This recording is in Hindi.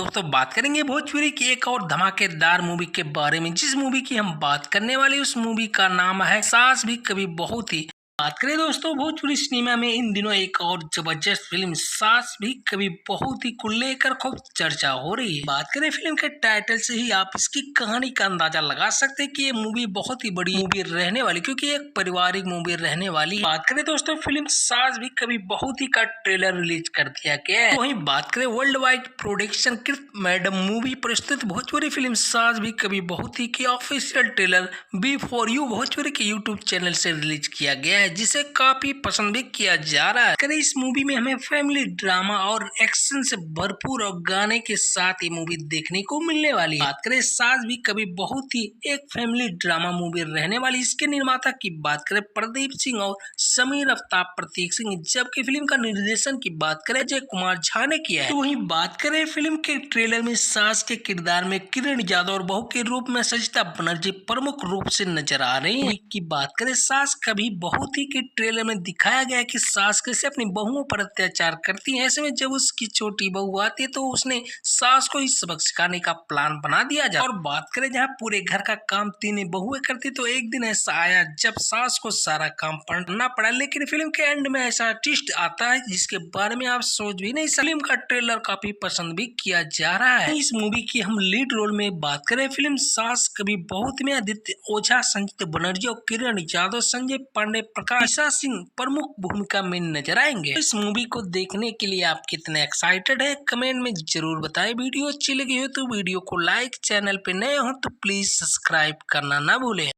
दोस्तों बात करेंगे भोजपुरी की एक और धमाकेदार मूवी के बारे में। जिस मूवी की हम बात करने वाले उस मूवी का नाम है सास भी कभी बहू थी। बात करें दोस्तों भोजपुरी सिनेमा में इन दिनों एक और जबरदस्त फिल्म सास भी कभी बहू थी को लेकर खूब चर्चा हो रही है। बात करें फिल्म के टाइटल से ही आप इसकी कहानी का अंदाजा लगा सकते हैं कि ये मूवी बहुत ही बड़ी मूवी रहने वाली, क्योंकि एक पारिवारिक मूवी रहने वाली। बात करें दोस्तों फिल्म सास भी कभी बहू थी का ट्रेलर रिलीज कर दिया गया है। वहीं बात करें वर्ल्ड वाइड प्रोडक्शन कृत मैडम मूवी प्रस्तुत भोजपुरी फिल्म सास भी कभी बहू थी की official trailer B for you Bhojpuri के यूट्यूब चैनल से रिलीज किया गया है, जिसे काफी पसंद भी किया जा रहा है। इस मूवी में हमें फैमिली ड्रामा और एक्शन से भरपूर और गाने के साथ ये मूवी देखने को मिलने वाली है। बात करें सास भी कभी बहुत ही एक फैमिली ड्रामा मूवी रहने वाली। इसके निर्माता की बात करें प्रदीप सिंह और समीर आफ्ताब प्रतीक सिंह, जबकि फिल्म का निर्देशन की बात करें अजय कुमार झा ने किया है। तो वहीं बात करें फिल्म के ट्रेलर में सास के किरदार में किरण यादव और बहू के रूप में सजिता बनर्जी प्रमुख रूप से नजर आ रही है। की बात करें सास कभी बहुत ही के ट्रेलर में दिखाया गया कि सास कैसे अपनी बहुओं पर अत्याचार करती है। ऐसे में जब उसकी छोटी बहू आती है तो उसने सास को इस सबक सिखाने का प्लान बना दिया जाए। और बात करें जहाँ पूरे घर का काम तीनों बहुएं करती, तो एक दिन ऐसा आया जब सास को सारा काम करना पड़ा। लेकिन फिल्म के एंड में ऐसा ट्विस्ट आता है जिसके बारे में आप सोच भी नहीं सकते। फिल्म का ट्रेलर काफी पसंद भी किया जा रहा है। इस मूवी की हम लीड रोल में बात करें फिल्म सास कभी बहुत में आदित्य ओझा, संजीत बनर्जी और किरण यादव, संजय पांडे, प्रकाश सिंह प्रमुख भूमिका में नजर आएंगे। इस मूवी को देखने के लिए आप कितने एक्साइटेड हैं कमेंट में जरूर बताएं। वीडियो अच्छी लगी हो तो वीडियो को लाइक, चैनल पे नए हो तो प्लीज सब्सक्राइब करना ना भूलें।